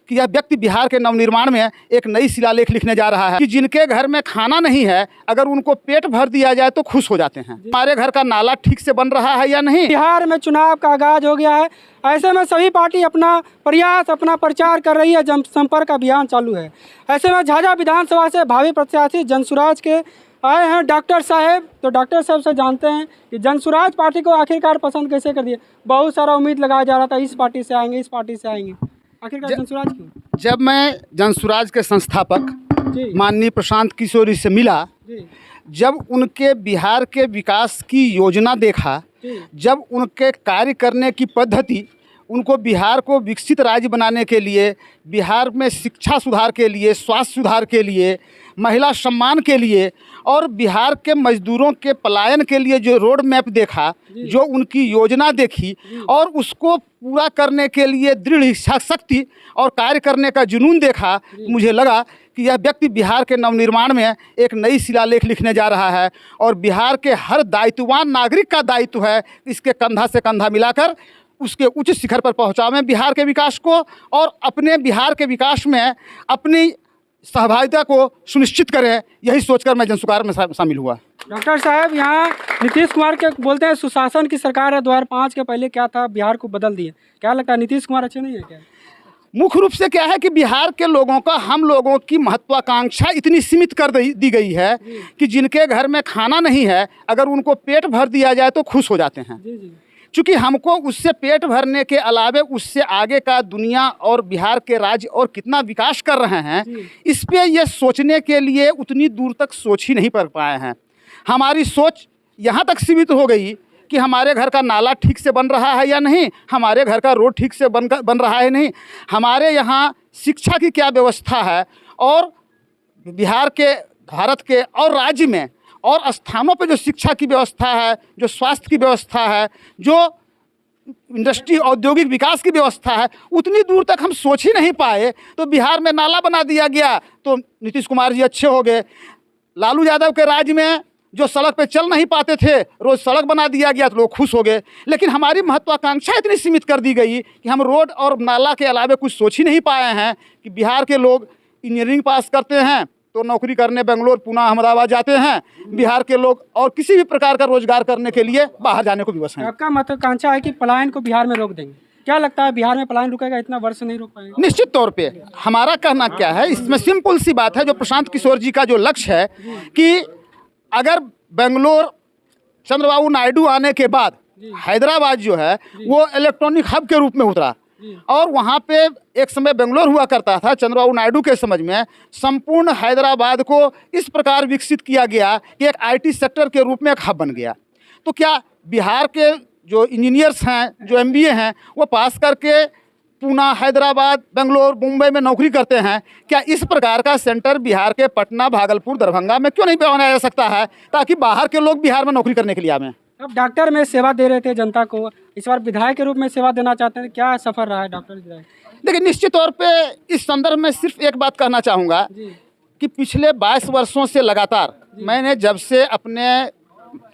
कि यह व्यक्ति बिहार के नवनिर्माण में एक नई शिलालेख लिखने जा रहा है कि जिनके घर में खाना नहीं है, अगर उनको पेट भर दिया जाए तो खुश हो जाते हैं। हमारे घर का नाला ठीक से बन रहा है या नहीं। बिहार में चुनाव का आगाज हो गया है, ऐसे में सभी पार्टी अपना प्रयास, अपना प्रचार कर रही है, जनसंपर्क अभियान चालू है। ऐसे में झाझा विधानसभा से भावी प्रत्याशी जनसुराज के आए हैं डॉक्टर साहब। तो डॉक्टर साहब से जानते हैं कि जनसुराज पार्टी को आखिरकार पसंद कैसे कर दिए। बहुत सारा उम्मीद लगाया जा रहा था इस पार्टी से आएंगे, इस पार्टी से आएंगे, आखिरकार जनसुराज क्यों? जब मैं जनसुराज के संस्थापक माननीय प्रशांत किशोर से मिला, जब उनके बिहार के विकास की योजना देखा, जब उनके कार्य करने की पद्धति, उनको बिहार को विकसित राज्य बनाने के लिए, बिहार में शिक्षा सुधार के लिए, स्वास्थ्य सुधार के लिए, महिला सम्मान के लिए और बिहार के मजदूरों के पलायन के लिए जो रोड मैप देखा, जो उनकी योजना देखी और उसको पूरा करने के लिए दृढ़ इच्छा शक्ति और कार्य करने का जुनून देखा, मुझे लगा कि यह व्यक्ति बिहार के नवनिर्माण में एक नई शिलालेख लिखने जा रहा है और बिहार के हर दायित्ववान नागरिक का दायित्व है इसके कंधा से कंधा मिलाकर उसके उच्च शिखर पर पहुंचावें बिहार के विकास को और अपने बिहार के विकास में अपनी सहभागिता को सुनिश्चित करें। यही सोचकर मैं जनसुराज में शामिल हुआ। डॉक्टर साहब, यहाँ नीतीश कुमार के बोलते हैं सुशासन की सरकार है, 2005 के पहले क्या था, बिहार को बदल दिए। क्या लगता है नीतीश कुमार अच्छे नहीं है क्या? मुख्य रूप से क्या है कि बिहार के लोगों का, हम लोगों की महत्वाकांक्षा इतनी सीमित कर दी गई है कि जिनके घर में खाना नहीं है, अगर उनको पेट भर दिया जाए तो खुश हो जाते हैं। क्योंकि हमको उससे पेट भरने के अलावे उससे आगे का दुनिया और बिहार के राज्य और कितना विकास कर रहे हैं, इस पे ये सोचने के लिए उतनी दूर तक सोच ही नहीं कर पाए हैं। हमारी सोच यहाँ तक सीमित हो गई कि हमारे घर का नाला ठीक से बन रहा है या नहीं, हमारे घर का रोड ठीक से बन रहा है नहीं, हमारे यहाँ शिक्षा की क्या व्यवस्था है और बिहार के, भारत के और राज्य में और स्थानों पे जो शिक्षा की व्यवस्था है, जो स्वास्थ्य की व्यवस्था है, जो इंडस्ट्री औद्योगिक विकास की व्यवस्था है, उतनी दूर तक हम सोच ही नहीं पाए। तो बिहार में नाला बना दिया गया तो नीतीश कुमार जी अच्छे हो गए। लालू यादव के राज्य में जो सड़क पे चल नहीं पाते थे, रोज़ सड़क बना दिया गया तो लोग खुश हो गए। लेकिन हमारी महत्वाकांक्षा इतनी सीमित कर दी गई कि हम रोड और नाला के अलावे कुछ सोच ही नहीं पाए हैं कि बिहार के लोग इंजीनियरिंग पास करते हैं तो नौकरी करने बेंगलोर, पुणे, अहमदाबाद जाते हैं। बिहार के लोग और किसी भी प्रकार का रोजगार करने के लिए बाहर जाने को विवश हैं। आपका महत्वाकांक्षा है कि पलायन को बिहार में रोक देंगे। क्या लगता है बिहार में पलायन रुकेगा? इतना वर्ष नहीं रोक पाएंगे? निश्चित तौर पे हमारा कहना क्या है, इसमें सिंपल सी बात है। जो प्रशांत किशोर जी का जो लक्ष्य है कि अगर बेंगलोर चंद्रबाबू नायडू आने के बाद हैदराबाद जो है वो इलेक्ट्रॉनिक हब के रूप में उतरा और वहाँ पे एक समय बेंगलोर हुआ करता था, चंद्रबाबू नायडू के समझ में संपूर्ण हैदराबाद को इस प्रकार विकसित किया गया कि एक आईटी सेक्टर के रूप में एक हब बन गया। तो क्या बिहार के जो इंजीनियर्स हैं, जो एमबीए हैं, वो पास करके पुणे, हैदराबाद, बेंगलोर, मुंबई में नौकरी करते हैं? क्या इस प्रकार का सेंटर बिहार के पटना, भागलपुर, दरभंगा में क्यों नहीं बनाया जा सकता है ताकि बाहर के लोग बिहार में नौकरी करने के लिए आवें? अब डॉक्टर में सेवा दे रहे थे जनता को, इस बार विधायक के रूप में सेवा देना चाहते हैं, क्या सफर रहा है डॉक्टर विधायक? देखिए, निश्चित तौर पे इस संदर्भ में सिर्फ एक बात कहना चाहूँगा कि पिछले 22 वर्षों से लगातार मैंने जब से अपने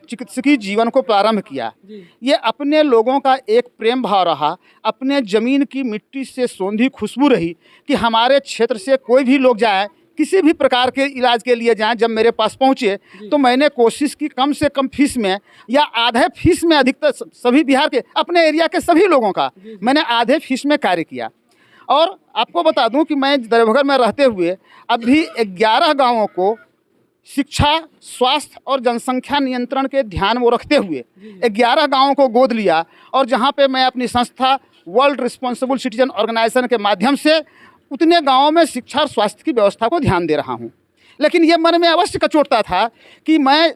चिकित्सकीय जीवन को प्रारंभ किया, ये अपने लोगों का एक प्रेम भाव रहा, अपने ज़मीन की मिट्टी से सौंधी खुशबू रही कि हमारे क्षेत्र से कोई भी लोग जाए, किसी भी प्रकार के इलाज के लिए जाएं, जब मेरे पास पहुंचे तो मैंने कोशिश की कम से कम फीस में या आधे फीस में, अधिकतर सभी बिहार के अपने एरिया के सभी लोगों का मैंने आधे फीस में कार्य किया। और आपको बता दूं कि मैं देवघर में रहते हुए अभी 11 गाँवों को शिक्षा, स्वास्थ्य और जनसंख्या नियंत्रण के ध्यान में रखते हुए 11 गाँवों को गोद लिया और जहाँ पे मैं अपनी संस्था वर्ल्ड रिस्पॉन्सिबल सिटीजन ऑर्गेनाइजेशन के माध्यम से उतने गाँवों में शिक्षा और स्वास्थ्य की व्यवस्था को ध्यान दे रहा हूँ। लेकिन ये मन में अवश्य कचोटता था कि मैं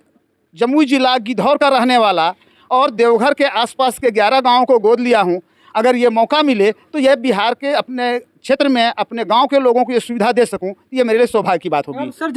जमुई जिला गिद्धौर का रहने वाला और देवघर के आसपास के 11 गाँवों को गोद लिया हूँ। अगर ये मौका मिले तो यह बिहार के अपने क्षेत्र में अपने गांव के लोगों को ये सुविधा दे सकूं, ये मेरे लिए सौभाग्य की बात होगी। सर